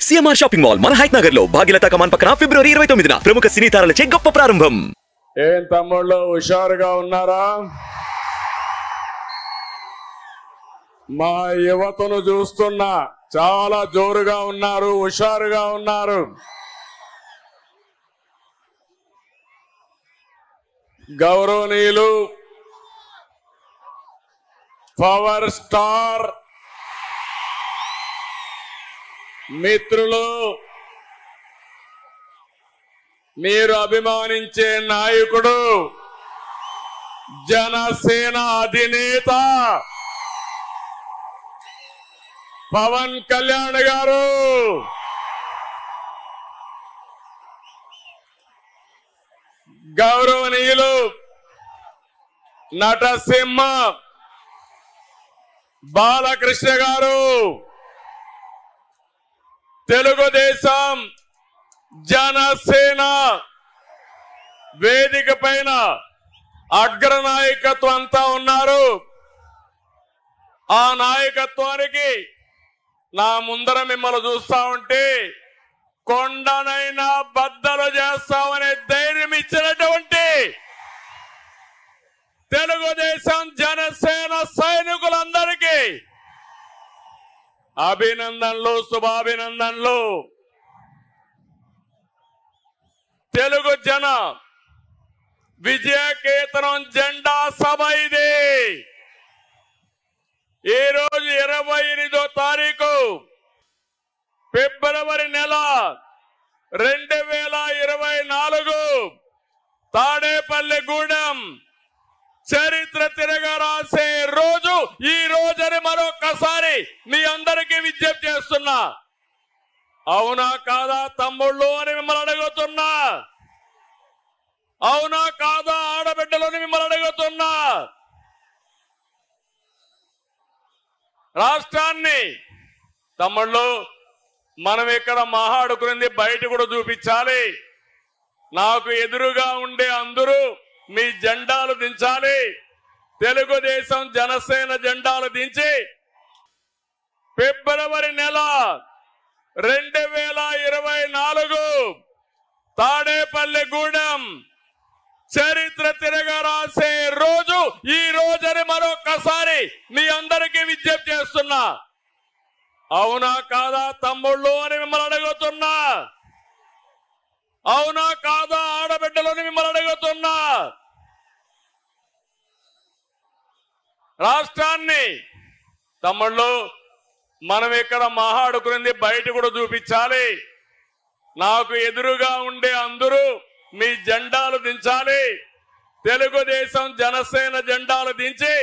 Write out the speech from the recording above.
CMR shopping mall మన height Nagar లో భాగ్యలతా కమాన్ పక్కన ఫిబ్రవరి 29న ప్రముఖ సినీ తారలచే గొప్ప ప్రారంభం. ఏం తమ్ముళ్ళు హుషారుగా ఉన్నారా? మా యువతను చూస్తున్నా చాలా జోరుగా ఉన్నారు, హుషారుగా ఉన్నారు. గౌరవనీయులు పవర్ స్టార్ మిత్రులు, మీరు అభిమానించే నాయకుడు, జనసేన అధినేత పవన్ కళ్యాణ్ గారు, గౌరవనీయులు నటసింహ బాలకృష్ణ గారు, తెలుగుదేశం జనసేన వేదిక పైన అగ్రనాయకత్వం అంతా ఉన్నారు. ఆ నాయకత్వానికి నా ముందర మిమ్మల్ని చూస్తా ఉంటే కొండనైనా బద్దలు చేస్తామనే ధైర్యం ఇచ్చినటువంటి తెలుగుదేశం జనసేన సైనికులందరికీ అభినందనలు, శుభాభినందనలు. తెలుగు జన విజయకేతనం జెండా సభ ఇది. ఈ రోజు 28వ తారీఖు ఫిబ్రవరి నెల 2024 తాడేపల్లిగూడెం చరిత్ర తిరగరాసే రోజు ఈ రోజని మరొకసారి మీ అందరికీ విజ్ఞప్తి చేస్తున్నా. అవునా కాదా తమ్ముళ్ళు అని మిమ్మల్ని అడుగుతున్నా. అవునా కాదా ఆడబిడ్డలని మిమ్మల్ని అడుగుతున్నా. రాష్ట్రాన్ని తమ్ముళ్ళు మనం ఇక్కడ మాట్లాడుకునేది బయట కూడా చూపించాలి. నాకు ఎదురుగా ఉండే అందరూ మీ జెండాలు దించాలి. తెలుగుదేశం జనసేన జెండాలు దించి ఫిబ్రవరి నెల 2024 తాడేపల్లిగూడెం చరిత్ర తిరగరాసే రోజు ఈ రోజని మరొకసారి మీ అందరికీ విజ్ఞప్తి చేస్తున్నా. అవునా కాదా తమ్ముళ్ళు అని మిమ్మల్ని అడుగుతున్నా. అవునా కాదా ఆడబిడ్డలని మిమ్మల్ని అడుగుతున్నా. రాష్ట్రాన్ని తమ్ముళ్ళు మనం ఇక్కడ మాట్లాడుకునేది బయట కూడా చూపించాలి. నాకు ఎదురుగా ఉండే అందరూ మీ జెండాలు దించాలి. తెలుగుదేశం జనసేన జెండాలు దించి